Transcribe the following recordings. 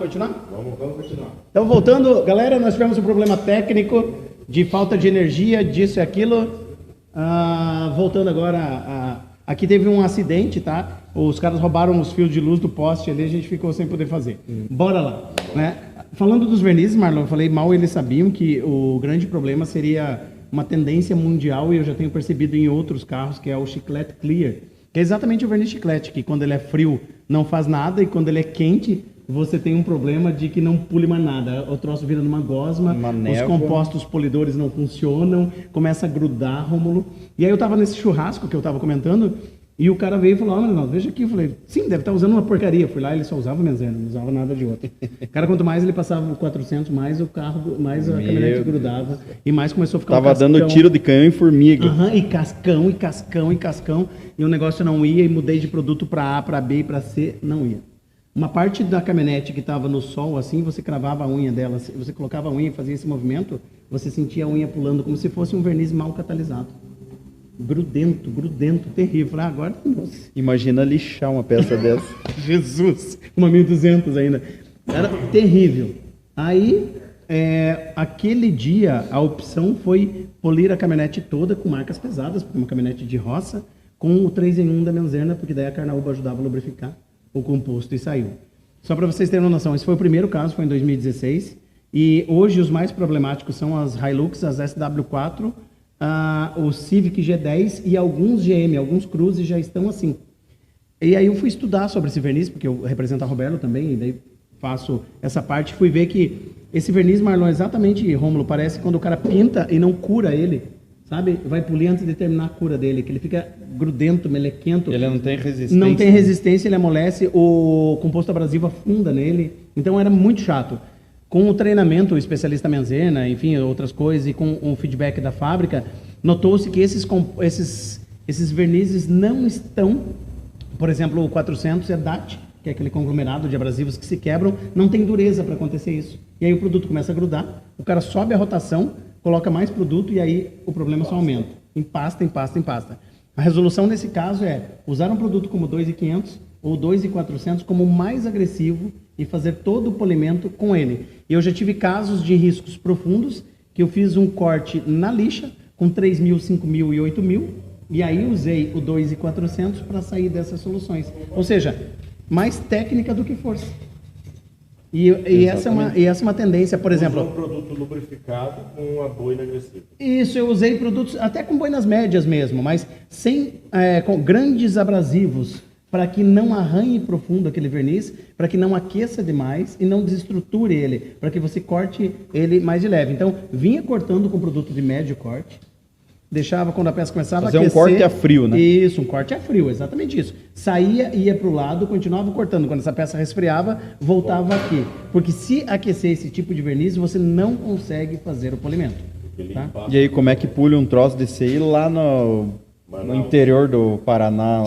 Continuar? Vamos continuar. Então, voltando, galera, nós tivemos um problema técnico de falta de energia, disso e aquilo. Voltando agora, aqui teve um acidente, tá? Os caras roubaram os fios de luz do poste ali, a gente ficou sem poder fazer. Bora lá, né? Falando dos vernizes, Marlon, eu falei mal, eles sabiam que o grande problema seria uma tendência mundial, e eu já tenho percebido em outros carros, que é o chiclete clear, que é exatamente o verniz chiclete, que quando ele é frio não faz nada, e quando ele é quente você tem um problema de que não pule mais nada. O troço vira numa gosma, os compostos polidores não funcionam, começa a grudar, Rômulo. E aí eu tava nesse churrasco que eu tava comentando, e o cara veio e falou, Ronaldo, veja aqui. Eu falei, sim, deve estar usando uma porcaria. Fui lá, ele só usava benzena, não usava nada de outro. Cara, quanto mais ele passava o 400, mais o carro, mais a caminhonete grudava, e mais começou a ficar Tava dando tiro de canhão em formiga. E cascão, e cascão, e cascão, e o negócio não ia, e mudei de produto para A, para B e para C, não ia. Uma parte da caminhonete que estava no sol, assim, você cravava a unha dela, você colocava a unha e fazia esse movimento, você sentia a unha pulando como se fosse um verniz mal catalisado. Grudento, terrível. Agora, nossa. Imagina lixar uma peça dessa. Jesus, uma 1200 ainda. Era terrível. Aí, aquele dia, a opção foi polir a caminhonete toda com marcas pesadas, porque uma caminhonete de roça, com o 3-em-1 da Menzerna, porque daí a Carnaúba ajudava a lubrificar o composto e saiu. Só para vocês terem uma noção, esse foi o primeiro caso, foi em 2016, e hoje os mais problemáticos são as Hilux, as SW4, o Civic G10 e alguns GM, alguns Cruze já estão assim. E aí eu fui estudar sobre esse verniz, porque eu represento a Roberto também, e daí faço essa parte, fui ver que esse verniz, Marlon, exatamente, Rômulo, parece quando o cara pinta e não cura ele, sabe? Vai polir antes de terminar a cura dele, que ele fica grudento, melequento. Ele não tem resistência. Não tem resistência, ele amolece, o composto abrasivo afunda nele. Então era muito chato. Com o treinamento, o especialista Menzerna, enfim, outras coisas, e com o feedback da fábrica, notou-se que esses vernizes não estão, por exemplo, o 400 é DAT, que é aquele conglomerado de abrasivos que se quebram, não tem dureza para acontecer isso. E aí o produto começa a grudar, o cara sobe a rotação, coloca mais produto e aí o problema só aumenta. Empasta. A resolução nesse caso é usar um produto como 2.500 ou 2.400 como mais agressivo e fazer todo o polimento com ele. E eu já tive casos de riscos profundos que eu fiz um corte na lixa com 3.000, 5.000 e 8.000 e aí usei o 2.400 para sair dessas soluções. Ou seja, mais técnica do que força. E essa é uma tendência, por exemplo... Usou um produto lubrificado com uma boina agressiva. Isso, eu usei produtos até com boinas médias mesmo, mas com grandes abrasivos, para que não arranhe profundo aquele verniz, para que não aqueça demais e não desestruture ele, para que você corte ele mais de leve. Então, vinha cortando com produto de médio corte, deixava quando a peça começava a aquecer. Fazer um corte a frio, né? Isso, um corte a frio, exatamente isso. Saía, ia para o lado, continuava cortando. Quando essa peça resfriava, voltava aqui. Porque se aquecer esse tipo de verniz, você não consegue fazer o polimento. Tá? E aí, como é que pule um troço desse aí lá no interior do Paraná,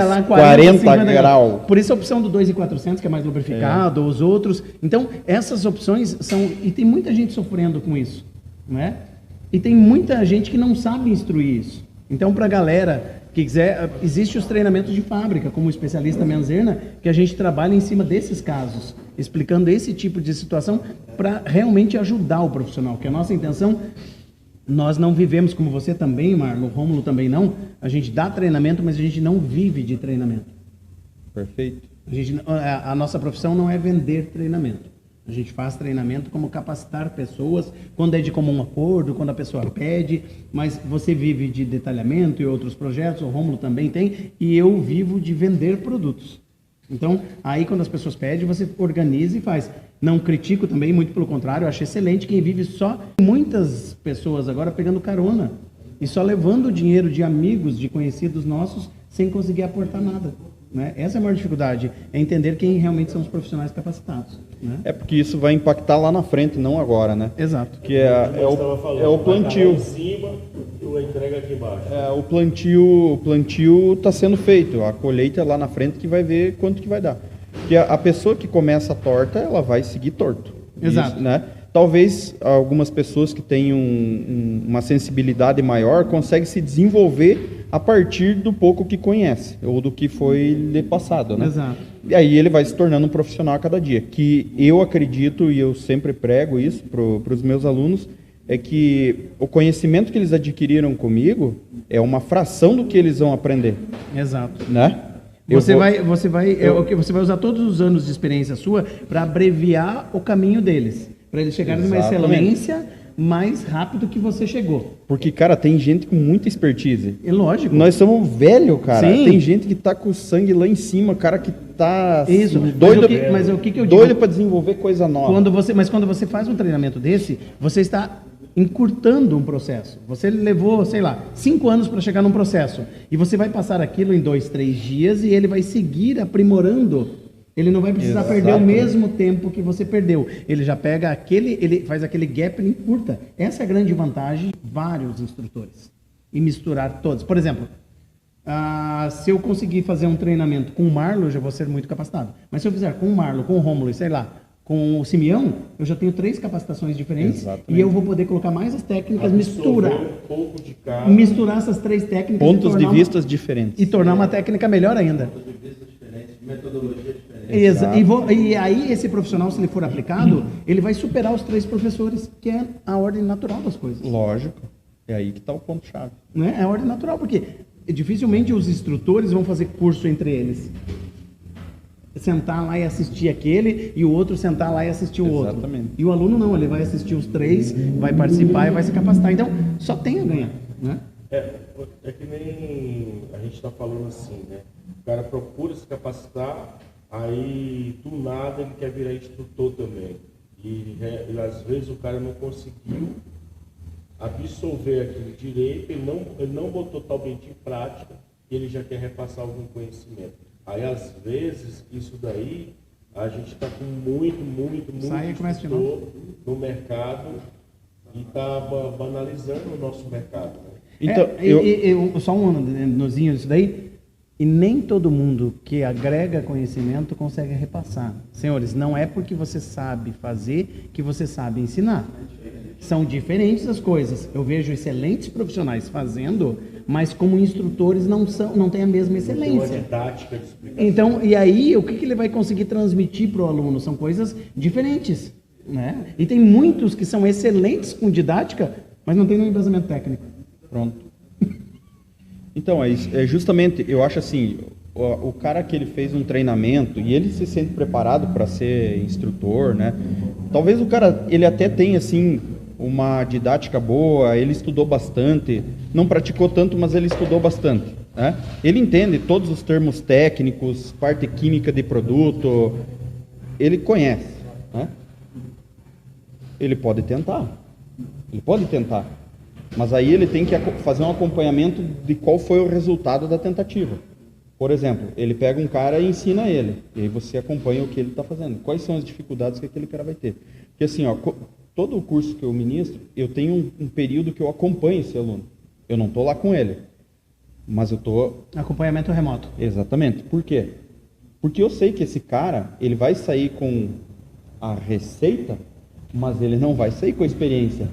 lá 40 graus. Por isso a opção do 2.400, que é mais lubrificado, os outros. Então, essas opções são... E tem muita gente sofrendo com isso, não é? E tem muita gente que não sabe instruir isso. Então, para a galera que quiser, existem os treinamentos de fábrica, como o especialista Menzerna, que a gente trabalha em cima desses casos, explicando esse tipo de situação para realmente ajudar o profissional, que a nossa intenção, nós não vivemos, como você também, Marlon, o Rômulo também não, a gente dá treinamento, mas a gente não vive de treinamento. Perfeito. A nossa profissão não é vender treinamento. A gente faz treinamento como capacitar pessoas, quando é de comum acordo, quando a pessoa pede, mas você vive de detalhamento e outros projetos, o Rômulo também tem, e eu vivo de vender produtos. Então, aí quando as pessoas pedem, você organiza e faz. Não critico também, muito pelo contrário, eu acho excelente quem vive só. Muitas pessoas agora pegando carona e só levando o dinheiro de amigos, de conhecidos nossos, sem conseguir aportar nada. Né? Essa é a maior dificuldade, é entender quem realmente são os profissionais capacitados. Né? É porque isso vai impactar lá na frente, não agora, né? Exato. Que é o plantio. Em cima e a entrega aqui embaixo. O plantio está sendo feito, a colheita lá na frente que vai ver quanto que vai dar. Porque a pessoa que começa torta, ela vai seguir torto. Exato. Isso, né? Talvez algumas pessoas que tenham uma sensibilidade maior conseguem se desenvolver a partir do pouco que conhece, ou do que foi lhe passado, né? Exato. E aí ele vai se tornando um profissional a cada dia. Que eu acredito, e eu sempre prego isso para os meus alunos, é que o conhecimento que eles adquiriram comigo é uma fração do que eles vão aprender. Exato. Né? Você vai usar todos os anos de experiência sua para abreviar o caminho deles, para eles chegarem numa excelência mais rápido que você chegou. Porque, cara, tem gente com muita expertise. É lógico. Nós somos velho, cara. Sim. Tem gente que tá com o sangue lá em cima, cara que tá Isso. doido, Mas o que eu digo? doido para desenvolver coisa nova. Quando você faz um treinamento desse, você está encurtando um processo. Você levou, sei lá, 5 anos para chegar num processo. E você vai passar aquilo em 2, 3 dias e ele vai seguir aprimorando. Ele não vai precisar perder o mesmo tempo que você perdeu. Ele já pega ele faz aquele gap e encurta. Essa é a grande vantagem de vários instrutores. E misturar todos. Por exemplo, se eu conseguir fazer um treinamento com o Marlon, eu já vou ser muito capacitado. Mas se eu fizer com o Marlon, com o Rômulo e sei lá, com o Simeão, eu já tenho 3 capacitações diferentes. Exatamente. E eu vou poder colocar mais as técnicas, misturar. Um pouco de cada. Misturar essas 3 técnicas. Pontos de vista diferentes. E tornar uma técnica melhor ainda. Pontos de vista diferentes, metodologia diferente. E aí esse profissional, se ele for aplicado, ele vai superar os 3 professores, que é a ordem natural das coisas. Lógico. É aí que está o ponto-chave. Né? É a ordem natural, porque dificilmente os instrutores vão fazer curso entre eles. Sentar lá e assistir aquele, e o outro sentar lá e assistir o outro. Exatamente. E o aluno não, ele vai assistir os 3, vai participar e vai se capacitar. Então, só tem a ganhar. Né? É que nem a gente está falando assim, né? O cara procura se capacitar, aí do nada ele quer virar instrutor também. E às vezes o cara não conseguiu absorver aquilo direito, ele não botou totalmente em prática, e ele já quer repassar algum conhecimento. Aí, às vezes, isso daí, a gente está com muito instrutor no mercado e está banalizando o nosso mercado. Né? Então, só um nozinho disso daí, e nem todo mundo que agrega conhecimento consegue repassar. Senhores, não é porque você sabe fazer que você sabe ensinar. São diferentes as coisas. Eu vejo excelentes profissionais fazendo, mas como instrutores não têm a mesma excelência. Tem uma didática de explicação. Então, e aí, o que ele vai conseguir transmitir para o aluno? São coisas diferentes. Né? E tem muitos que são excelentes com didática, mas não tem nenhum embasamento técnico. Pronto. Então, é justamente, eu acho assim, o cara que ele fez um treinamento e ele se sente preparado para ser instrutor, né? Talvez o cara, ele até tenha, assim, uma didática boa, ele estudou bastante, não praticou tanto, mas ele estudou bastante, né? Ele entende todos os termos técnicos, parte química de produto, ele conhece, né? Ele pode tentar, mas aí ele tem que fazer um acompanhamento de qual foi o resultado da tentativa. Por exemplo, ele pega um cara e ensina ele, e aí você acompanha o que ele está fazendo, quais são as dificuldades que aquele cara vai ter. Porque assim, ó, todo o curso que eu ministro, eu tenho um período que eu acompanho esse aluno. Eu não estou lá com ele, mas eu estou... Acompanhamento remoto. Exatamente. Por quê? Porque eu sei que esse cara, ele vai sair com a receita, mas ele não vai sair com a experiência.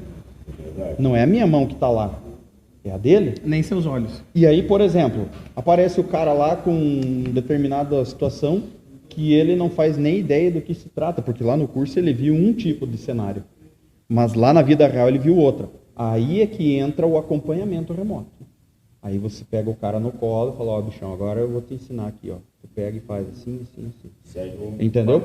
Não é a minha mão que está lá, é a dele. Nem seus olhos. E aí, por exemplo, aparece o cara lá com determinada situação que ele não faz nem ideia do que se trata, porque lá no curso ele viu um tipo de cenário, mas lá na vida real ele viu outra. Aí é que entra o acompanhamento remoto. Aí você pega o cara no colo e fala, ó, bichão, agora eu vou te ensinar aqui, ó. Tu pega e faz assim. Entendeu?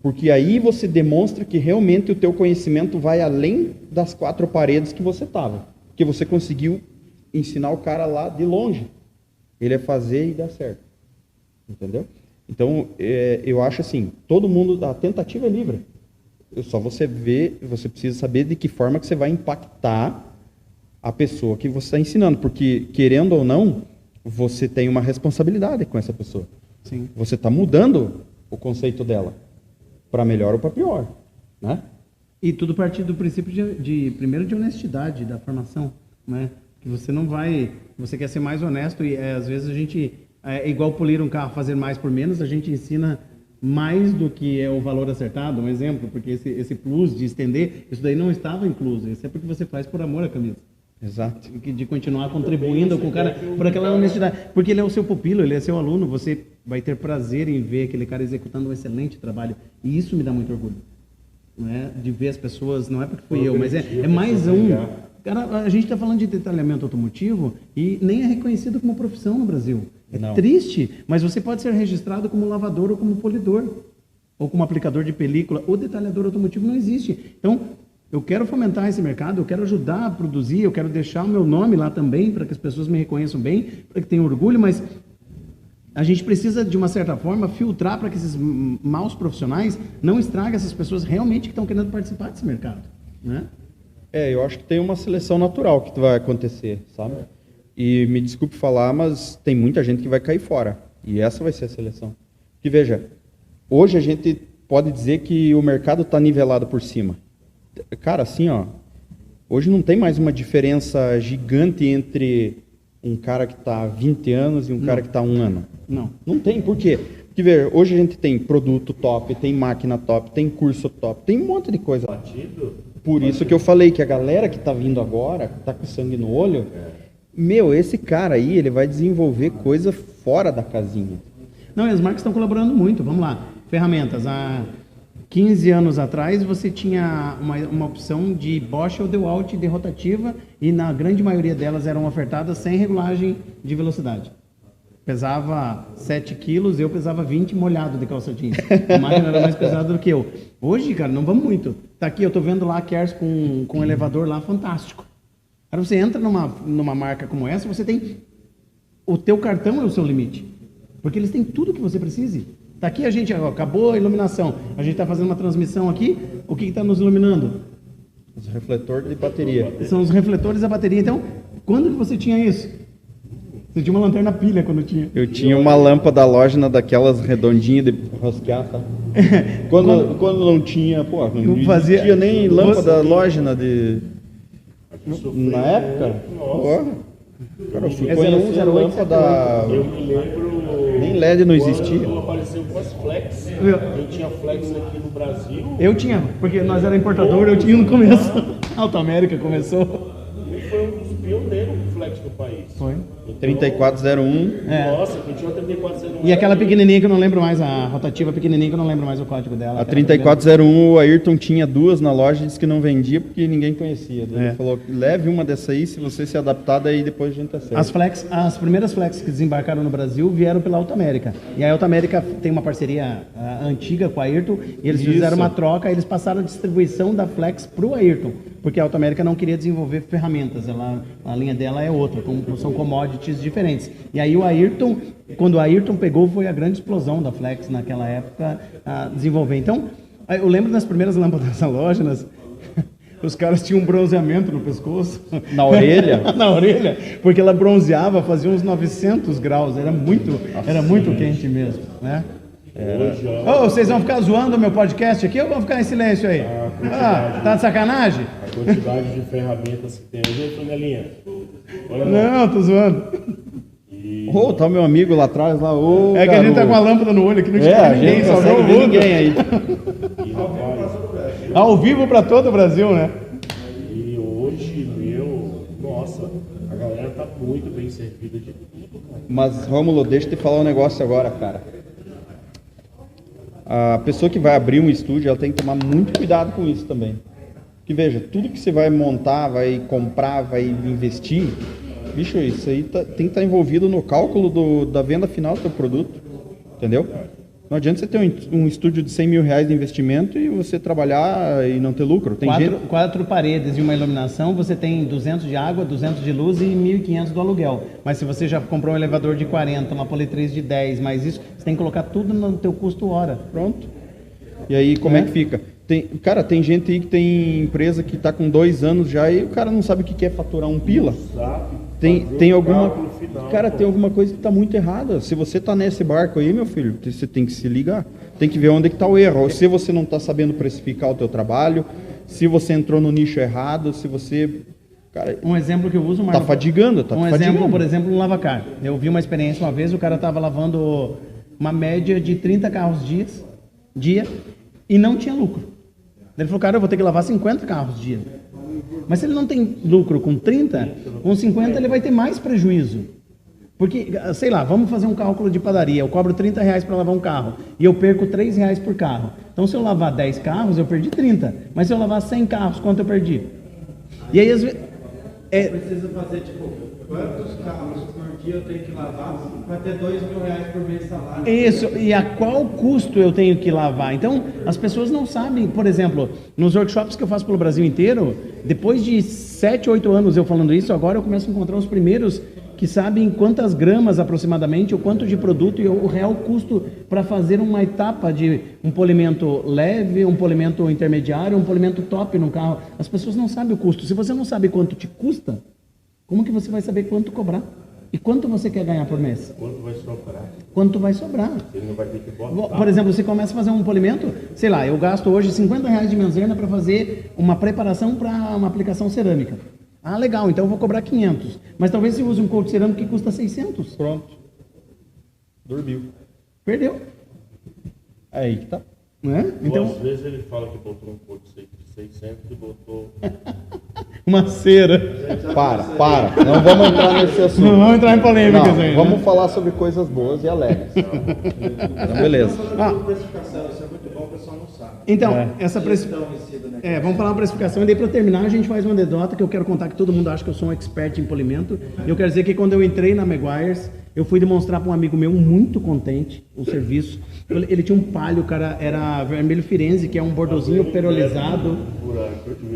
Porque aí você demonstra que realmente o teu conhecimento vai além das 4 paredes que você estava. Que você conseguiu ensinar o cara lá de longe. Ele é fazer e dar certo. Entendeu? Então, eu acho assim, todo mundo, a tentativa é livre. Só você precisa saber de que forma que você vai impactar a pessoa que você está ensinando. Porque, querendo ou não, você tem uma responsabilidade com essa pessoa. Sim. Você está mudando o conceito dela. Para melhor ou para pior, né? E tudo partir do princípio primeiro de honestidade da formação, né? Que você não vai, você quer ser mais honesto e às vezes a gente é igual polir um carro, fazer mais por menos, a gente ensina mais do que é o valor acertado, um exemplo, porque esse plus de estender, isso daí não estava incluso, isso é porque você faz por amor à camisa. Exato. De continuar contribuindo com o cara por aquela honestidade, porque ele é o seu pupilo, ele é seu aluno, você vai ter prazer em ver aquele cara executando um excelente trabalho. E isso me dá muito orgulho. Não é? De ver as pessoas, não é porque fui eu, mas é mais um. Cara, a gente está falando de detalhamento automotivo e nem é reconhecido como profissão no Brasil. É triste, mas você pode ser registrado como lavador ou como polidor, ou como aplicador de película. O detalhador automotivo não existe. Então, eu quero fomentar esse mercado, eu quero ajudar a produzir, eu quero deixar o meu nome lá também, para que as pessoas me reconheçam bem, para que tenham orgulho, mas a gente precisa, de uma certa forma, filtrar para que esses maus profissionais não estraguem essas pessoas realmente que estão querendo participar desse mercado, né? Eu acho que tem uma seleção natural que vai acontecer, sabe? E me desculpe falar, mas tem muita gente que vai cair fora. E essa vai ser a seleção. Porque, veja, hoje a gente pode dizer que o mercado está nivelado por cima. Cara, assim, ó, hoje não tem mais uma diferença gigante entre um cara que está há 20 anos e um cara que está há 1 ano. Não tem, por quê? Porque, veja, hoje a gente tem produto top, tem máquina top, tem curso top, tem um monte de coisa. Por isso que eu falei que a galera que está vindo agora, que está com sangue no olho, esse cara aí, ele vai desenvolver coisa fora da casinha. Não, e as marcas estão colaborando muito. Vamos lá, ferramentas. Há 15 anos atrás, você tinha uma opção de Bosch ou DeWalt de rotativa e na grande maioria delas eram ofertadas sem regulagem de velocidade. Pesava 7 quilos, eu pesava 20 molhado de calça jeans. A máquina era mais pesada do que eu. Hoje, cara, não vamos muito. Tá aqui, eu tô vendo lá a Kers com um elevador lá fantástico. Aí você entra numa marca como essa, você tem... O teu cartão é o seu limite. Porque eles têm tudo que você precise. Tá aqui a gente, acabou a iluminação. A gente tá fazendo uma transmissão aqui. O que está nos iluminando? Os refletores de bateria. São os refletores da bateria. Então, quando que você tinha isso? Você tinha uma lanterna pilha quando tinha. Eu tinha uma lâmpada halógena daquelas redondinhas de rosquear, tá? Quando não tinha, não existia nem lâmpada halógena de... Na época? Cara, eu fui conhecer lâmpada... Eu me lembro... Nem LED não existia. Quando apareceu com as flex, eu tinha flex aqui no Brasil. Eu tinha, porque nós era importador, eu tinha no começo. A Auto América começou. E foi um dos pioneiros do flex do país. Foi. Então, 3401. Nossa, que tinha uma 3401. E aquela pequenininha que eu não lembro mais, a rotativa pequenininha que eu não lembro mais o código dela. A 3401, o Ayrton tinha 2 na loja e disse que não vendia porque ninguém conhecia. Ele falou, leve uma dessa aí, se você se adaptar, daí depois a gente acerta. As primeiras flex que desembarcaram no Brasil vieram pela Auto América. E a Auto América tem uma parceria antiga com a Ayrton e eles fizeram uma troca, eles passaram a distribuição da flex para o Ayrton. Porque a Auto América não queria desenvolver ferramentas, a linha dela é outra, são commodities diferentes. E aí o Ayrton, quando o Ayrton pegou, foi a grande explosão da Flex naquela época a desenvolver. Então, eu lembro das primeiras lâmpadas halógenas, os caras tinham um bronzeamento no pescoço. Na orelha? Na orelha, porque ela bronzeava, fazia uns 900 graus, era muito quente mesmo, né? Vocês vão ficar zoando o meu podcast aqui ou vão ficar em silêncio aí? Tá de sacanagem? A quantidade de ferramentas que tem. Olha, Flanelinha. Não, tô zoando. Tá o meu amigo lá atrás, lá. É que a gente tá com a lâmpada no olho aqui, não enxerga ninguém, só não vê ninguém aí. Ao vivo para todo o Brasil, né? E hoje, nossa, a galera tá muito bem servida de tudo, cara. Mas, Rômulo, deixa eu te falar um negócio agora, cara. A pessoa que vai abrir um estúdio, ela tem que tomar muito cuidado com isso também. Porque, veja, tudo que você vai montar, vai comprar, vai investir, bicho, isso aí tem que estar envolvido no cálculo da venda final do seu produto, entendeu? Não adianta você ter um estúdio de 100 mil reais de investimento e você trabalhar e não ter lucro. Tem quatro paredes e uma iluminação, você tem 200 de água, 200 de luz e 1.500 do aluguel. Mas se você já comprou um elevador de 40, uma politriz de 10, mais isso, você tem que colocar tudo no teu custo hora. Pronto. E aí, como é que fica? Tem gente aí que tem empresa que está com 2 anos já e o cara não sabe o que é faturar um pila. Tem alguma coisa que está muito errada. Se você está nesse barco aí, meu filho, você tem que se ligar. Tem que ver onde que está o erro. Ou se você não está sabendo precificar o teu trabalho, se você entrou no nicho errado, se você... Cara, um exemplo que eu uso, Marlon, tá fadigando. Exemplo, por exemplo, um lavacar. Eu vi uma experiência uma vez, o cara estava lavando uma média de 30 carros dia e não tinha lucro. Ele falou, cara, eu vou ter que lavar 50 carros dia. Mas se ele não tem lucro com 30, com 50 ele vai ter mais prejuízo. Porque, sei lá, vamos fazer um cálculo de padaria. Eu cobro R$30 para lavar um carro e eu perco R$3 por carro. Então, se eu lavar 10 carros, eu perdi 30. Mas se eu lavar 100 carros, quanto eu perdi? E aí, às vezes... Precisa fazer, tipo, quantos carros por dia eu tenho que lavar para ter R$2.000 por mês de salário? Isso, e a qual custo eu tenho que lavar? Então, as pessoas não sabem, por exemplo, nos workshops que eu faço pelo Brasil inteiro, depois de 7, 8 anos eu falando isso, agora eu começo a encontrar os primeiros que sabem quantas gramas aproximadamente, o quanto de produto e o real custo para fazer uma etapa de um polimento leve, um polimento intermediário, um polimento top no carro. As pessoas não sabem o custo. Se você não sabe quanto te custa, como que você vai saber quanto cobrar? E quanto você quer ganhar por mês? Quanto vai sobrar? Quanto vai sobrar? Ele não vai ter que botar. Por exemplo, você começa a fazer um polimento, sei lá, eu gasto hoje R$50 de menzerna para fazer uma preparação para uma aplicação cerâmica. Ah, legal, então eu vou cobrar 500. Mas talvez você use um couro cerâmico que custa 600. Pronto. Dormiu. Perdeu. Aí que tá. Não é? Então, Então, às vezes ele fala que botou um couro de 600 e botou... uma cera. Para. Não vamos entrar nesse assunto. Não vamos entrar em polêmicas Não, aí. vamos né? falar sobre coisas boas e alegres. Então, beleza. Precificação, isso é muito bom, o pessoal não sabe. Então, essa Gestão em si do negócio. vamos falar uma precificação e daí para terminar a gente faz uma anedota que eu quero contar que todo mundo acha que eu sou um expert em polimento. Eu quero dizer que quando eu entrei na Meguiar's, eu fui demonstrar para um amigo meu muito contente o serviço. Ele tinha um palio, cara, era vermelho Firenze, que é um bordozinho perolizado.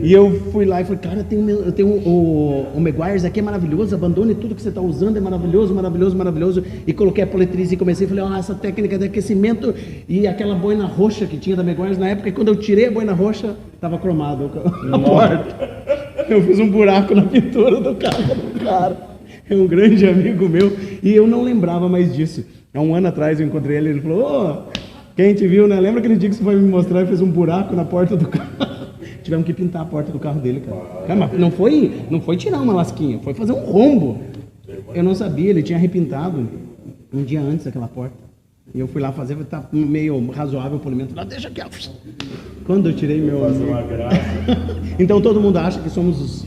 E eu fui lá e falei, cara, eu tenho o Meguiar's aqui é maravilhoso, abandone tudo que você está usando, é maravilhoso, maravilhoso, maravilhoso. E coloquei a politriz e comecei, falei, essa técnica de aquecimento e aquela boina roxa que tinha da Meguiar's na época, e quando eu tirei a boina roxa, estava cromado a porta. Eu fiz um buraco na pintura do carro do cara. É um grande amigo meu, e eu não lembrava mais disso. Há um ano atrás eu encontrei ele, ele falou, quem te viu, né? Lembra aquele dia que você foi me mostrar e fez um buraco na porta do carro? Tivemos que pintar a porta do carro dele, cara. Cara, mas não foi tirar uma lasquinha, foi fazer um rombo. Eu não sabia, ele tinha repintado um dia antes aquela porta. E eu fui lá fazer, tá meio razoável o polimento. Lá, deixa aqui, ó. Quando eu tirei meu... Fazer uma graça. Então todo mundo acha que somos os...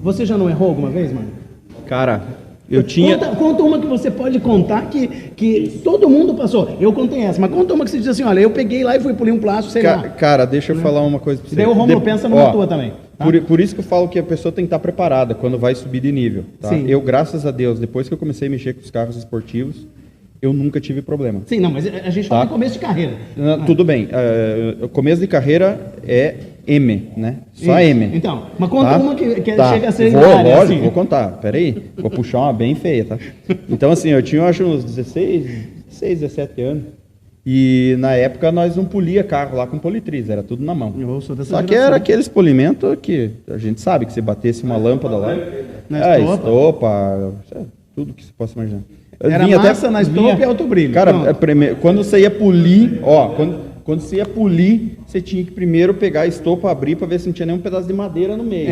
Você já não errou alguma vez, mano? Cara, eu tinha... Conta uma que você pode contar que todo mundo passou. Eu contei essa, mas conta uma que você diz assim, olha, eu peguei lá e fui polir um plástico, sei lá. Cara, deixa eu falar uma coisa pra você. E daí o Romulo pensa numa tua também. Tá? Por isso que eu falo que a pessoa tem que estar preparada quando vai subir de nível. Tá? Sim. Eu, graças a Deus, depois que eu comecei a mexer com os carros esportivos, eu nunca tive problema. Sim, não, mas a gente fala em começo de carreira. Tudo bem. O começo de carreira é M, né? Só Isso. M. Então, mas conta uma que Tá. chega a ser Lógico, assim. vou contar. Peraí, vou puxar uma bem feia, tá? Então, assim, eu tinha, acho, uns 16, 17 anos. E na época nós não polia carro lá com politriz, era tudo na mão. Eu sou dessa Só que geração. era aqueles polimentos que a gente sabe que se batesse uma lâmpada lá. Na estopa. Estopa, tudo que você possa imaginar. Era Vinha massa na estopa e alto brilho. Cara, Pronto. quando você ia polir, quando você ia polir, você tinha que primeiro pegar a estopa, abrir para ver se não tinha nenhum pedaço de madeira no meio.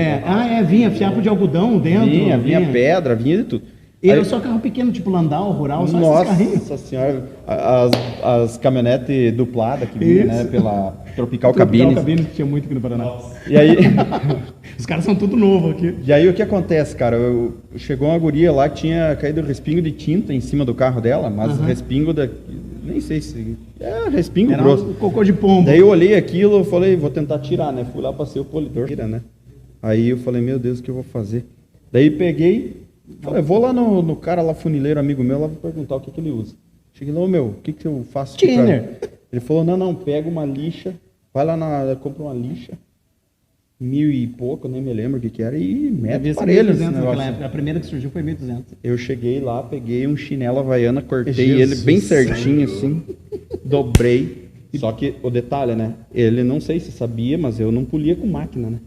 Vinha fiapo de algodão dentro. Vinha pedra, vinha de tudo. E era Aí- só carro pequeno, tipo Landau, Rural, só esses carrinhos. Nossa senhora, as caminhonetes dupladas que vinha, Isso. né, pela Tropical Tropical Cabines. Cabines que tinha muito aqui no Paraná. E aí, Os caras são tudo novo aqui. e aí o que acontece, cara? Chegou uma guria lá que tinha caído respingo de tinta em cima do carro dela, mas respingo da... Nem sei se... É respingo Era grosso. um cocô de pombo. Daí eu olhei aquilo, falei, vou tentar tirar, né? Fui lá, passei o polidor, né? Aí eu falei, meu Deus, o que eu vou fazer? Daí peguei, falei, vou lá no cara lá, funileiro, amigo meu, lá vou perguntar o que ele usa. Cheguei lá, ô meu, o que eu faço aqui pra- Thinner. Ele falou, não, pega uma lixa, vai lá compra uma lixa, 1.000 e pouco, nem me lembro o que era, e mete Devia ser aparelho nesse 1.200 naquela negócio. época. A primeira que surgiu foi 1.200. Eu cheguei lá, peguei um chinelo havaiana, cortei Jesus ele bem certinho assim, dobrei. Só que o detalhe, né? Ele não sei se sabia, mas eu não polia com máquina, né?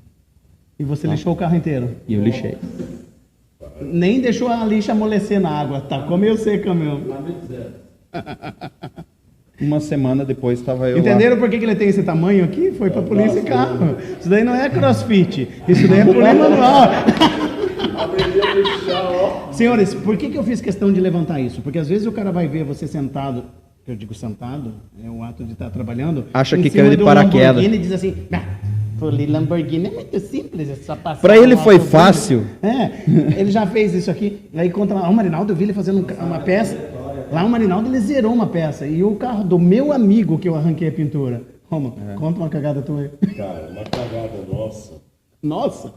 E você lixou o carro inteiro. E eu lixei. Nem deixou a lixa amolecer na água. Tacou meio seca mesmo. Uma semana depois estava eu Entenderam por que ele tem esse tamanho aqui? Foi pra polir esse carro. Isso daí não é crossfit. Isso daí é polir manual. Senhores, por que eu fiz questão de levantar isso? Porque às vezes o cara vai ver você sentado, eu digo sentado, é o ato de estar trabalhando. Acha em que cima caiu de um paraquedas. Lamborghini e diz assim, Falei, Lamborghini é muito simples, é só passar. Pra ele lá foi pro fácil. vídeo. Ele já fez isso aqui. Aí conta lá, o Marinaldo, eu vi ele fazendo uma peça. Lá o Marinaldo, ele zerou uma peça. E o carro do meu amigo que eu arranquei a pintura. Roma, conta uma cagada tua aí. Cara, uma cagada nossa. Nossa,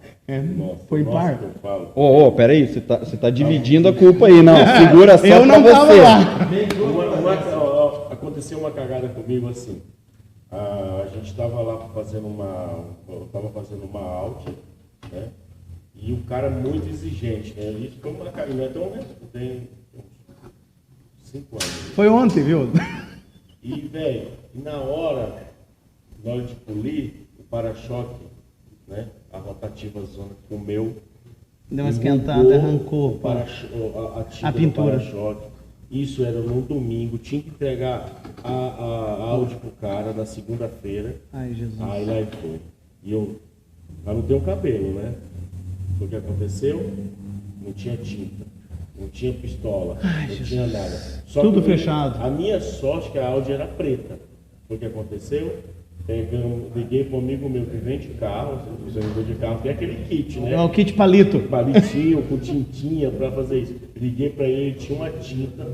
Nossa, foi nossa, par. que eu falo. Peraí, você tá dividindo a culpa aí, não. Segura só Eu pra não tava você. lá. Aconteceu uma cagada comigo assim. A gente estava lá fazendo uma out, né? E o cara muito exigente, né? Isso foi uma cagada, não é tão, né? Tem uns 5 anos. Foi ontem, viu? E, velho, na hora de polir, o para-choque, né? A rotativa zona comeu. Deu uma esquentada, arrancou a tinta a do pintura. para-choque. Isso era no domingo, tinha que entregar a Audi pro cara na segunda-feira. Ai, Jesus. Aí lá foi. E eu não tenho cabelo, né? O que aconteceu? Não tinha tinta, não tinha pistola, não tinha nada. Só Tudo que fechado. A minha sorte é que a Audi era preta. O que aconteceu? Liguei para um amigo meu que vende carro, o vendedor de carro, tem aquele kit, né? É o kit palito. Palitinho, com tintinha para fazer isso. Liguei para ele, tinha uma tinta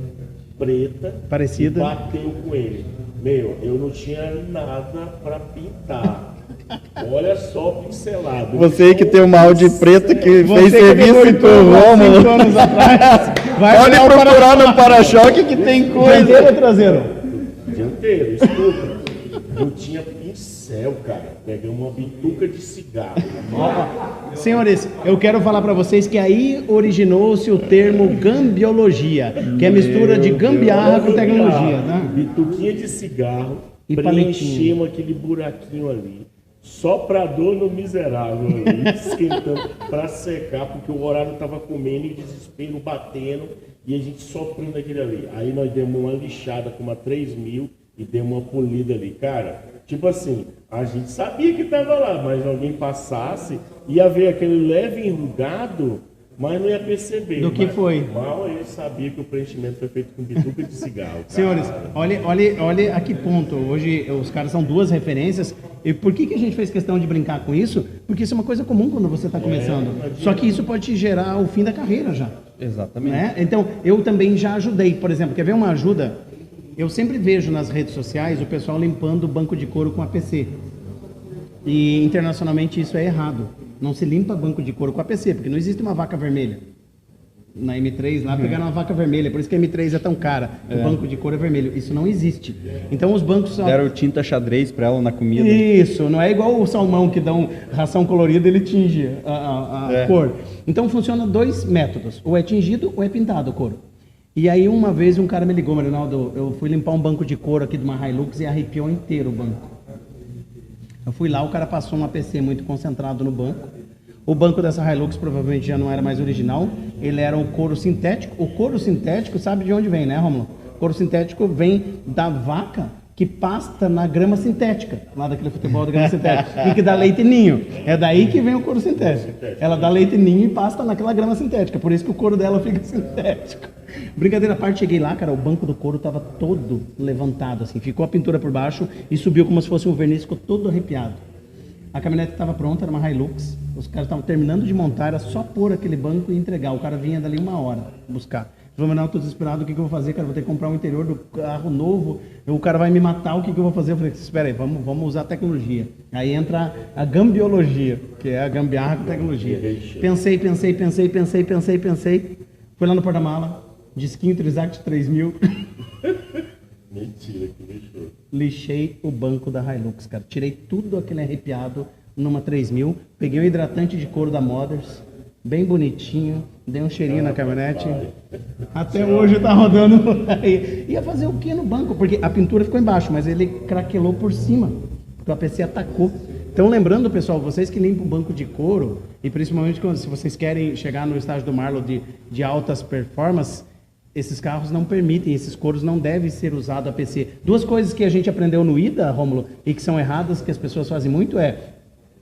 preta. Parecida. E bateu com ele. Meu, eu não tinha nada para pintar. Olha só o pincelado. Você que tem uma Audi preta que Você fez que serviço depoitou com o há 5 Rômulo. anos atrás. Vai Pode olhar o procurar no para-choque que tem coisa. Dianteiro ou traseiro? Dianteiro, escuta. Eu tinha pincel, cara. Peguei uma bituca de cigarro. Senhores, eu quero falar para vocês que aí originou-se o termo gambiologia, que é a mistura de gambiarra com tecnologia, tá? Bituquinha de cigarro, E preenchemos aquele buraquinho ali. Soprador no miserável ali, esquentando para secar, porque o horário tava comendo e desespero batendo e a gente soprando aquele ali. Aí nós demos uma lixada com uma 3000 e demos uma polida ali. Cara, tipo assim, a gente sabia que tava lá, mas alguém passasse, ia ver aquele leve enrugado, mas não ia perceber. Do que foi? Mal ele sabia que o preenchimento foi feito com bituca de cigarro. Cara. Senhores, olha a que ponto. Hoje os caras são duas referências. E por que a gente fez questão de brincar com isso? Porque isso é uma coisa comum quando você está começando. Só que isso pode te gerar o fim da carreira já. Exatamente. Né? Então, eu também já ajudei. Por exemplo, quer ver uma ajuda? Eu sempre vejo nas redes sociais o pessoal limpando o banco de couro com APC. E internacionalmente isso é errado. Não se limpa banco de couro com APC, porque não existe uma vaca vermelha. Na M3 lá pegaram uma vaca vermelha, por isso que a M3 é tão cara. O banco de couro é vermelho. Isso não existe. Então os bancos só... Deram tinta xadrez pra ela na comida. Isso, não é igual o salmão que dão ração colorida, ele tinge a cor. Então funciona 2 métodos, ou é tingido ou é pintado o couro. E aí uma vez um cara me ligou, Marinaldo, eu fui limpar um banco de couro aqui de uma Hilux e arrepiou inteiro o banco. Eu fui lá, o cara passou um APC muito concentrado no banco. O banco dessa Hilux provavelmente já não era mais original, ele era um couro sintético. O couro sintético sabe de onde vem, né, Rômulo? O couro sintético vem da vaca que pasta na grama sintética, lá daquele futebol da grama sintética, e que dá leite ninho. É daí que vem o couro sintético. Ela dá leite ninho e pasta naquela grama sintética, por isso que o couro dela fica sintético. Brincadeira à parte, cheguei lá, cara, o banco do couro estava todo levantado, assim, ficou a pintura por baixo e subiu como se fosse um verniz, ficou todo arrepiado. A caminhonete estava pronta, era uma Hilux, os caras estavam terminando de montar, era só pôr aquele banco e entregar. O cara vinha dali 1 hora buscar. Falei, não, estou desesperado, o que eu vou fazer, cara? Vou ter que comprar um interior do carro novo, o cara vai me matar, o que eu vou fazer? Eu falei, espera aí, vamos usar tecnologia. Aí entra a gambiologia, que é a gambiarra com tecnologia. Pensei. Fui lá no porta-mala, disquinho Trizact 3000. Mentira, que lixou. Lixei o banco da Hilux, cara. Tirei tudo aquele arrepiado numa 3000, peguei o hidratante de couro da Mothers, bem bonitinho, dei um cheirinho na caminhonete. Até hoje tá rodando por aí. Ia fazer o que no banco? Porque a pintura ficou embaixo, mas ele craquelou por cima, porque o APC atacou. Então, lembrando, pessoal, vocês que limpam o banco de couro, e principalmente se vocês querem chegar no estágio do Marlon de altas performances, esses carros não permitem, esses couros não devem ser usados APC. 2 coisas que a gente aprendeu no IDA, Rômulo, e que são erradas, que as pessoas fazem muito, é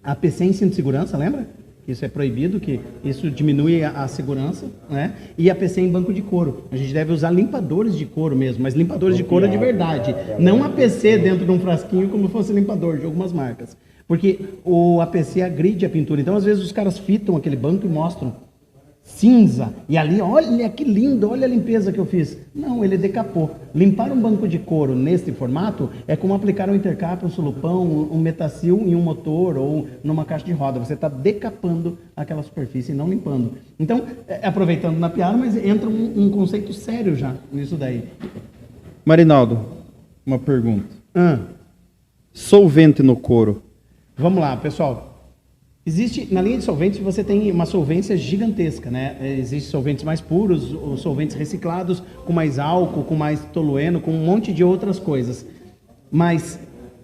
APC em cinto de segurança, lembra? Isso é proibido, que isso diminui a segurança, né? E APC em banco de couro. A gente deve usar limpadores de couro mesmo, mas limpadores de couro de verdade. Não APC dentro de um frasquinho como fosse limpador de algumas marcas. Porque o APC agride a pintura. Então, às vezes, os caras fitam aquele banco e mostram cinza. E ali, olha que lindo, olha a limpeza que eu fiz. Não, ele decapou. Limpar um banco de couro neste formato é como aplicar um intercap, um sulupão, um metacil em um motor ou numa caixa de roda. Você está decapando aquela superfície e não limpando. Então, aproveitando na piada, mas entra um conceito sério já nisso daí. Marinaldo, uma pergunta. Solvente no couro. Vamos lá, pessoal. Existe, na linha de solventes, você tem uma solvência gigantesca, né? Existem solventes mais puros, os solventes reciclados, com mais álcool, com mais tolueno, com um monte de outras coisas. Mas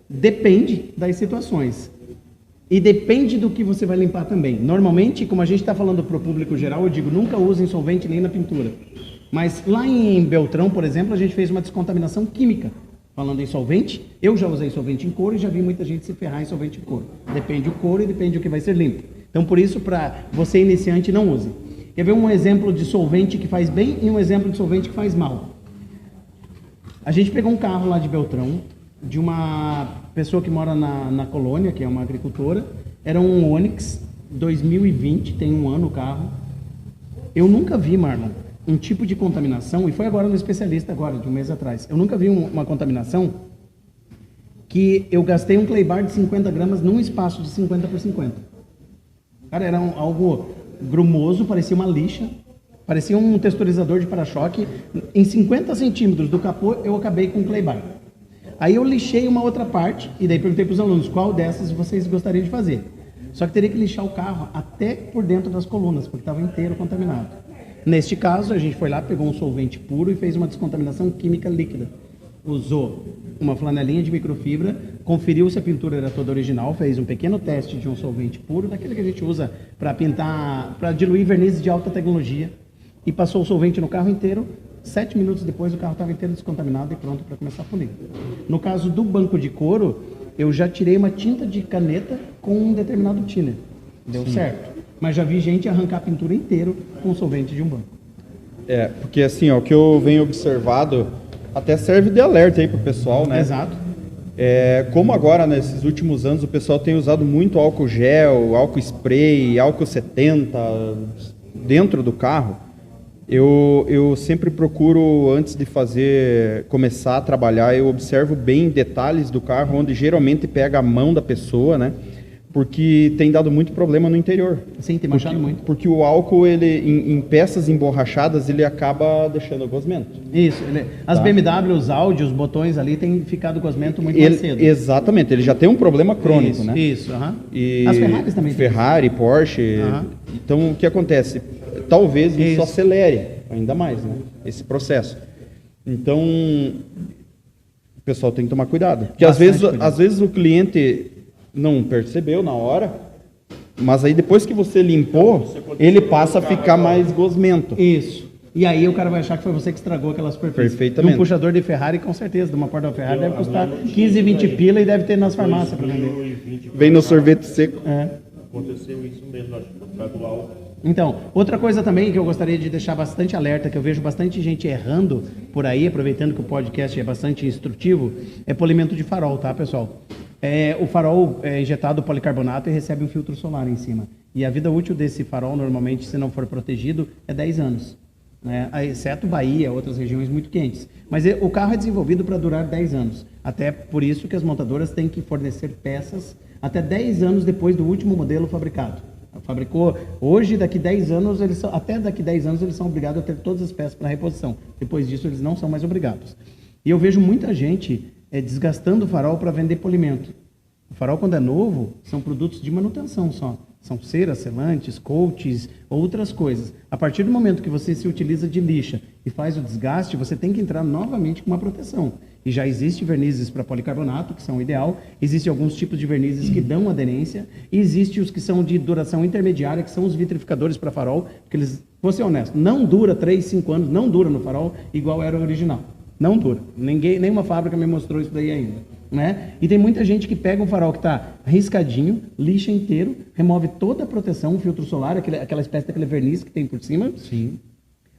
depende das situações. E depende do que você vai limpar também. Normalmente, como a gente está falando para o público geral, eu digo, nunca usem solvente nem na pintura. Mas lá em Beltrão, por exemplo, a gente fez uma descontaminação química. Falando em solvente, eu já usei solvente em couro e já vi muita gente se ferrar em solvente em couro. Depende do couro e depende do que vai ser limpo. Então, por isso, para você iniciante, não use. Quer ver um exemplo de solvente que faz bem e um exemplo de solvente que faz mal? A gente pegou um carro lá de Beltrão, de uma pessoa que mora na colônia, que é uma agricultora. Era um Onix 2020, tem um ano o carro. Eu nunca vi, Marlon, um tipo de contaminação, e foi agora no especialista, agora, de um mês atrás. Eu nunca vi uma contaminação que eu gastei um clay bar de 50 gramas num espaço de 50 por 50. Cara, era algo grumoso, parecia uma lixa, parecia um texturizador de para-choque. Em 50 centímetros do capô, eu acabei com um clay bar. Aí eu lixei uma outra parte, e daí perguntei para os alunos, qual dessas vocês gostariam de fazer? Só que teria que lixar o carro até por dentro das colunas, porque estava inteiro contaminado. Neste caso, a gente foi lá, pegou um solvente puro e fez uma descontaminação química líquida. Usou uma flanelinha de microfibra, conferiu se a pintura era toda original, fez um pequeno teste de um solvente puro, daquele que a gente usa para pintar, para diluir vernizes de alta tecnologia, e passou o solvente no carro inteiro. 7 minutos depois, o carro estava inteiro descontaminado e pronto para começar a polir. No caso do banco de couro, eu já tirei uma tinta de caneta com um determinado thinner. Deu certo. Mas já vi gente arrancar a pintura inteiro com solvente de um banco. Porque assim, ó, o que eu venho observado, até serve de alerta aí pro pessoal, né? Exato. Como agora, nesses últimos anos, o pessoal tem usado muito álcool gel, álcool spray, álcool 70 dentro do carro, eu sempre procuro, antes de começar a trabalhar, eu observo bem detalhes do carro, onde geralmente pega a mão da pessoa, né? Porque tem dado muito problema no interior. Sim, tem manchado muito. Porque o álcool, ele, em peças emborrachadas, ele acaba deixando gosmento. Isso. As BMW, os Audi, os botões ali, tem ficado gosmento muito mais cedo. Exatamente. Ele já tem um problema crônico, isso, né? Isso, E as Ferraris também. Ferrari, Porsche. Então, o que acontece? Talvez isso acelere ainda mais, né? Esse processo. Então, o pessoal tem que tomar cuidado. Porque às vezes o cliente não percebeu na hora, mas aí depois que você limpou, ele passa a ficar mais gosmento. Isso. E aí o cara vai achar que foi você que estragou aquela superfície. Perfeitamente. De um puxador de Ferrari, com certeza. De uma porta da Ferrari deve custar 15, 20 pila e deve ter nas farmácias para vender. Vem no sorvete seco. Aconteceu isso mesmo, acho que por causa do álcool. Então, outra coisa também que eu gostaria de deixar bastante alerta, que eu vejo bastante gente errando por aí, aproveitando que o podcast é bastante instrutivo, é polimento de farol, tá, pessoal? O farol é injetado policarbonato e recebe um filtro solar em cima. E a vida útil desse farol, normalmente, se não for protegido, é 10 anos. Né? Exceto Bahia, outras regiões muito quentes. Mas o carro é desenvolvido para durar 10 anos. Até por isso que as montadoras têm que fornecer peças até 10 anos depois do último modelo fabricado. Fabricou hoje, daqui 10 anos, até daqui 10 anos eles são obrigados a ter todas as peças para reposição. Depois disso, eles não são mais obrigados. E eu vejo muita gente desgastando o farol para vender polimento. O farol, quando é novo, são produtos de manutenção só. São ceras, selantes, coats, outras coisas. A partir do momento que você se utiliza de lixa e faz o desgaste, você tem que entrar novamente com uma proteção. E já existe vernizes para policarbonato, que são o ideal. Existem alguns tipos de vernizes que dão aderência. E existem os que são de duração intermediária, que são os vitrificadores para farol. Porque eles, vou ser honesto, não dura 3, 5 anos, não dura no farol igual era o original. Não dura. Nenhuma fábrica me mostrou isso daí ainda. Né? E tem muita gente que pega um farol que está riscadinho, lixa inteiro, remove toda a proteção, o filtro solar, aquela espécie daquele verniz que tem por cima,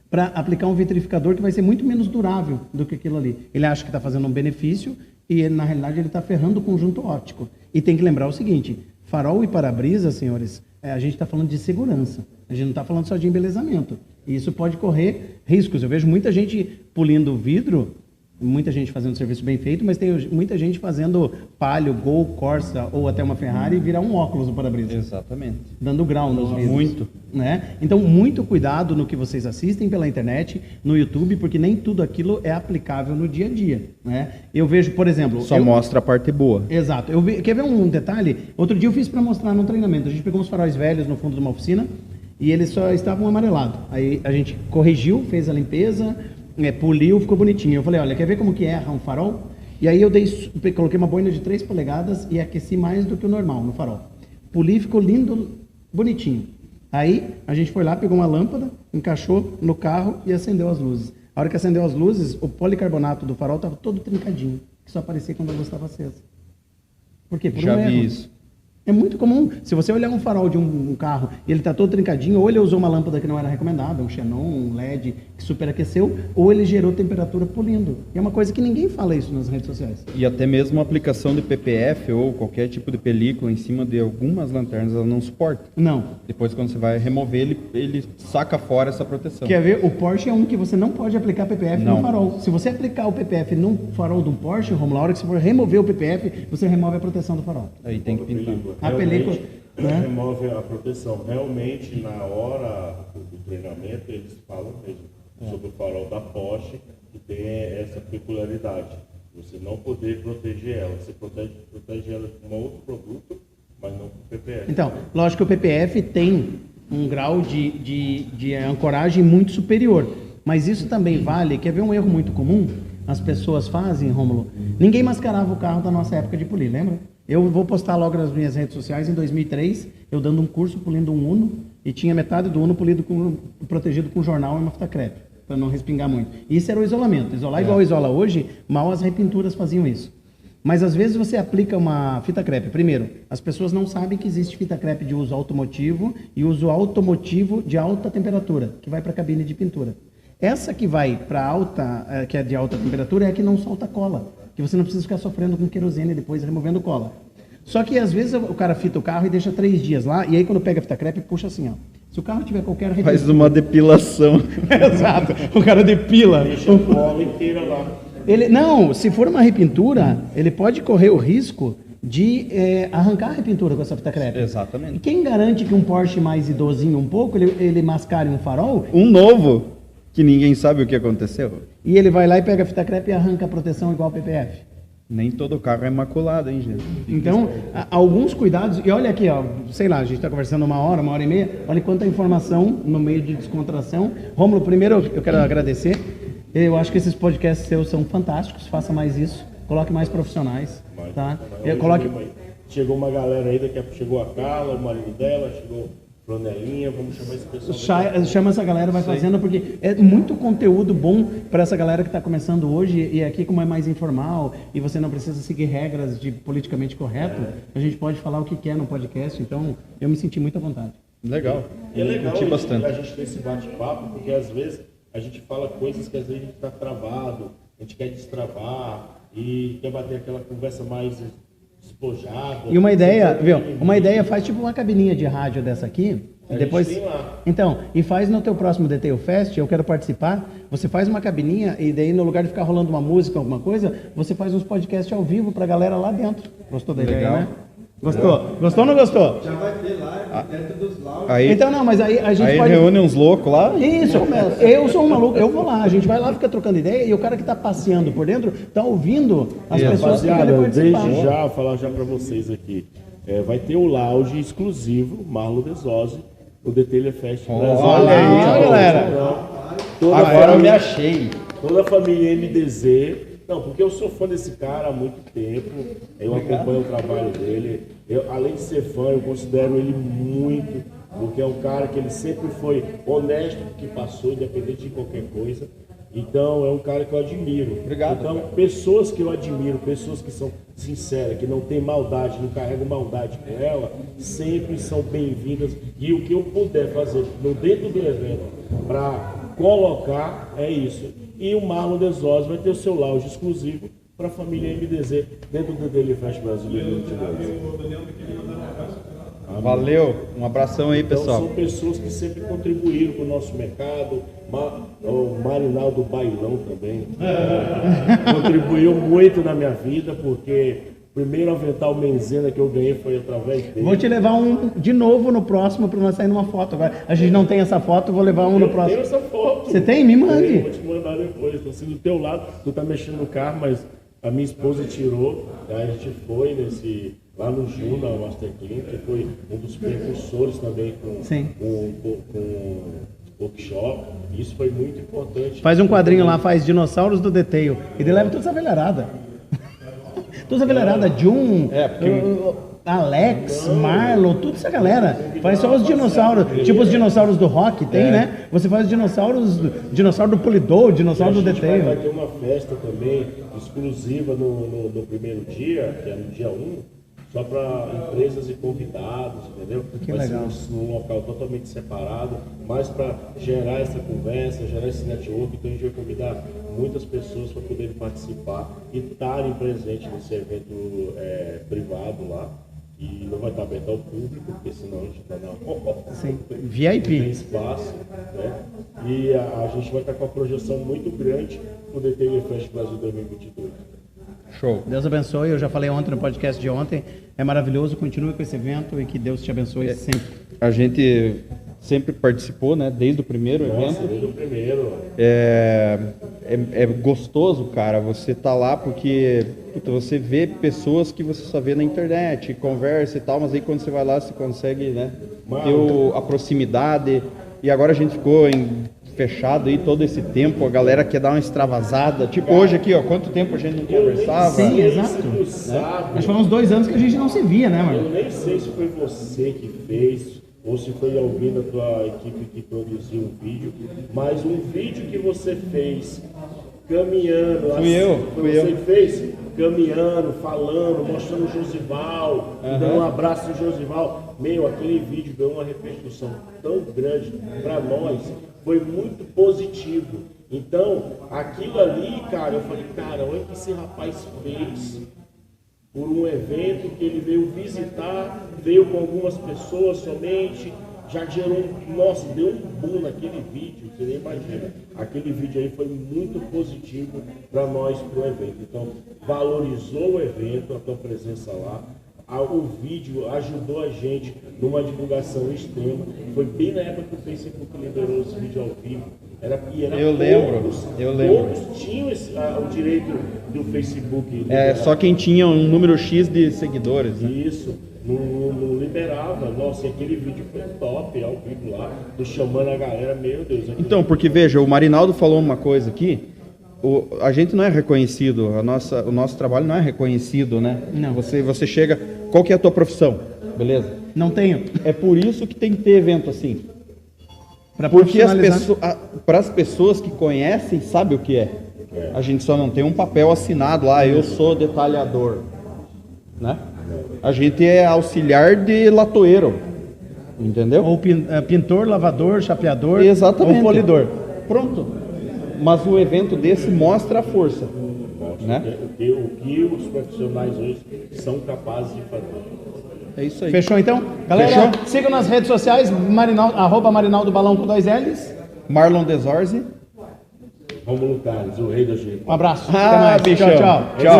para aplicar um vitrificador que vai ser muito menos durável do que aquilo ali. Ele acha que está fazendo um benefício e na realidade ele está ferrando o conjunto óptico. E tem que lembrar o seguinte, farol e para-brisa, senhores, a gente está falando de segurança, a gente não está falando só de embelezamento. E isso pode correr riscos. Eu vejo muita gente polindo o vidro, muita gente fazendo serviço bem feito, mas tem muita gente fazendo Palio, Gol, Corsa ou até uma Ferrari e virar um óculos no para-brisa. Exatamente. Dando grau nos vidros. Muito. Né? Então, muito cuidado no que vocês assistem pela internet, no YouTube, porque nem tudo aquilo é aplicável no dia a dia. Né? Eu vejo, por exemplo... Só mostra a parte boa. Exato. Quer ver um detalhe? Outro dia eu fiz para mostrar num treinamento. A gente pegou uns faróis velhos no fundo de uma oficina e eles só estavam amarelados. Aí a gente corrigiu, fez a limpeza... poliu, ficou bonitinho. Eu falei, olha, quer ver como que erra um farol? E aí eu coloquei uma boina de 3 polegadas e aqueci mais do que o normal no farol. Poli, ficou lindo, bonitinho. Aí a gente foi lá, pegou uma lâmpada, encaixou no carro e acendeu as luzes. A hora que acendeu as luzes, o policarbonato do farol estava todo trincadinho, que só aparecia quando a luz estava acesa. Por quê? Por Já um vi erro. isso. É muito comum. Se você olhar um farol de um carro e ele está todo trincadinho, ou ele usou uma lâmpada que não era recomendada, um xenon, um LED que superaqueceu, ou ele gerou temperatura polindo. E é uma coisa que ninguém fala isso nas redes sociais. E até mesmo a aplicação de PPF ou qualquer tipo de película em cima de algumas lanternas, ela não suporta. Não. Depois, quando você vai remover, ele saca fora essa proteção. Quer ver? O Porsche é um que você não pode aplicar PPF Não. no farol. Se você aplicar o PPF no farol do Porsche, Romulo, a hora que você for remover o PPF, você remove a proteção do farol. Aí tem que pintar. A película, né? Remove a proteção. Realmente, na hora do treinamento, eles falam mesmo sobre o farol da Porsche, que tem essa peculiaridade. Você não poder proteger ela. Você protege ela com um outro produto, mas não com PPF. Então, lógico que o PPF tem um grau de ancoragem muito superior. Mas isso também vale, quer ver um erro muito comum? As pessoas fazem, Rômulo, ninguém mascarava o carro da nossa época de polir, lembra? Eu vou postar logo nas minhas redes sociais, em 2003, eu dando um curso polindo um Uno, e tinha metade do Uno protegido com jornal e uma fita crepe, para não respingar muito. Isso era o isolamento. Isolar igual isola hoje, mal as repinturas faziam isso. Mas às vezes você aplica uma fita crepe. Primeiro, as pessoas não sabem que existe fita crepe de uso automotivo e uso automotivo de alta temperatura, que vai para a cabine de pintura. Essa que vai para alta, que é de alta temperatura, é a que não solta cola, que você não precisa ficar sofrendo com querosene depois removendo cola. Só que às vezes o cara fita o carro e deixa 3 dias lá, e aí quando pega a fita crepe, puxa assim, ó. Se o carro tiver qualquer repintura... Faz uma depilação. Exato, o cara depila. Deixa a bola inteira lá. Não, se for uma repintura, ele pode correr o risco de arrancar a repintura com essa fita crepe. Exatamente. E quem garante que um Porsche mais idosinho um pouco, ele mascare um farol, Um novo, que ninguém sabe o que aconteceu. e ele vai lá e pega a fita crepe e arranca a proteção igual ao PPF? Nem todo carro é imaculado, hein, gente? Então, alguns cuidados, e olha aqui, ó, sei lá, a gente está conversando uma hora e meia, olha quanta informação no meio de descontração. Rômulo, primeiro eu quero agradecer, eu acho que esses podcasts seus são fantásticos, faça mais isso, coloque mais profissionais, tá? Chegou uma galera aí, chegou a Carla, o marido dela, chegou Flanelinha, vamos chamar esse pessoal. Chama essa galera, vai fazendo, porque é muito conteúdo bom para essa galera que está começando hoje, e aqui como é mais informal, e você não precisa seguir regras de politicamente correto, a gente pode falar o que quer no podcast, então eu me senti muito à vontade. Legal. E é legal Curti bastante. a gente ter esse bate-papo, porque às vezes a gente fala coisas que às vezes a gente está travado, a gente quer destravar, e quer bater aquela conversa mais despojada. E uma ideia, viu? Uma ideia faz tipo uma cabininha de rádio dessa aqui. E depois, tem lá. então, e faz no teu próximo Detail Fest, eu quero participar. Você faz uma cabininha e daí no lugar de ficar rolando uma música, alguma coisa, você faz uns podcasts ao vivo pra galera lá dentro. Gostou da ideia, né? Gostou? Gostou ou não gostou? Já vai ter lá dentro dos laudos. Aí, Então não, mas aí a gente aí pode... reúne uns loucos lá. Isso, eu sou um maluco, eu vou lá, a gente vai lá, fica trocando ideia, e o cara que tá passeando por dentro tá ouvindo as pessoas que querem Rapaziada, participar. desde já, falar já para vocês aqui, vai ter o lounge exclusivo, Marlo Desose, o Detail Fest Brasil. Olha aí, galera. Agora eu me achei. Toda a família MDZ. Não, porque eu sou fã desse cara há muito tempo, eu acompanho o trabalho dele. Além de ser fã, eu considero ele muito, porque é um cara que ele sempre foi honesto com o que passou, independente de qualquer coisa. Então, é um cara que eu admiro. Obrigado. Então, pessoas que eu admiro, pessoas que são sinceras, que não tem maldade, não carregam maldade com ela, sempre são bem-vindas. E o que eu puder fazer dentro do evento para colocar é isso. E o Marlon Desose vai ter o seu lounge exclusivo, para a família MDZ dentro do Daily Fest Brasil 2022. Valeu, um abração aí, Então, pessoal. são pessoas que sempre contribuíram para o nosso mercado. O Marinaldo Bailão também contribuiu muito na minha vida, porque o primeiro avental Menzena que eu ganhei foi através dele. Vou te levar um de novo no próximo para nós sair numa foto. Agora, a gente não tem essa foto, vou levar um no Eu próximo. tenho essa foto. Você tem? Me mande. Tenho, vou te mandar depois. Estou assim do teu lado, tu tá mexendo no carro, mas a minha esposa tirou. Aí a gente foi lá no Juna, o Master Clean, que foi um dos precursores também com workshop. Isso foi muito importante. Faz um quadrinho lá, faz Dinossauros do Detail. E ele leva toda essa velharada. Toda essa velharada, Jun, Alex, Marlon, toda essa galera. Faz só os dinossauros, tipo os dinossauros do rock, tem, né? Você faz dinossauro do Polidor, dinossauro do Vai Detail. ter uma festa também exclusiva no primeiro dia, que é no dia 1, só para empresas e convidados, entendeu? Que Vai legal. ser num local totalmente separado, mas para gerar essa conversa, gerar esse network. Então a gente vai convidar muitas pessoas para poderem participar e estarem presentes nesse evento privado lá. E não vai estar aberto ao público, porque senão a gente está na Sim, tem VIP. espaço, né? E a gente vai estar com uma projeção muito grande para o DTV Fest Brasil 2022. Show. Deus abençoe, eu já falei ontem no podcast de ontem, é maravilhoso, continue com esse evento e que Deus te abençoe sempre. A gente sempre participou, né? Desde o primeiro Nossa, evento. desde o primeiro. É gostoso, cara, você tá lá porque puta, você vê pessoas que você só vê na internet, conversa e tal, mas aí quando você vai lá você consegue, né, ter a proximidade. E agora a gente ficou fechado aí todo esse tempo, a galera quer dar uma extravasada. Tipo hoje aqui, ó, quanto tempo a gente não conversava. Sim, exato. Acho que foi uns 2 anos que a gente não se via, né, Eu mano? nem sei se foi você que fez ou se foi alguém da tua equipe que produziu um vídeo, mas um vídeo que você fez caminhando, Fui eu. Você que fez caminhando, falando, mostrando o Josival, dando um abraço no Josival. Meu, aquele vídeo deu uma repercussão tão grande para nós, foi muito positivo. Então, aquilo ali, cara, eu falei, cara, olha o que esse rapaz fez por um evento que ele veio visitar, veio com algumas pessoas somente, já gerou, nossa, deu um boom naquele vídeo, você nem imagina. Aquele vídeo aí foi muito positivo para nós, para o evento. Então, valorizou o evento, a tua presença lá. O vídeo ajudou a gente numa divulgação extrema. Foi bem na época que o Facebook liberou esse vídeo ao vivo. Eu lembro. Poucos tinham o direito do Facebook. Só quem tinha um número X de seguidores, né? Isso, não liberava. Nossa, e aquele vídeo foi top ao vivo lá, do chamando a galera, meu Deus. Então, porque veja, o Marinaldo falou uma coisa aqui, a gente não é reconhecido, o nosso trabalho não é reconhecido, né? Não. Você chega, qual que é a tua profissão? Beleza? Não tenho. É por isso que tem que ter evento assim. Pra Porque profissionalizar. para as pessoas que conhecem, sabe o que é. A gente só não tem um papel assinado lá, eu sou detalhador, né? A gente é auxiliar de latoeiro, entendeu? Ou pintor, lavador, chapeador, Exatamente. ou polidor. Pronto. Mas um evento desse mostra a força, né? O que os profissionais hoje são capazes de fazer. É isso aí. Fechou então? Galera, Fechou? sigam nas redes sociais, @Marinaldo Balão com 2 L's. Marlon Desorzi. Rômulo Carlos, o rei da gente. Um abraço. Ah, Até mais. bichão. Tchau, tchau. Tchau.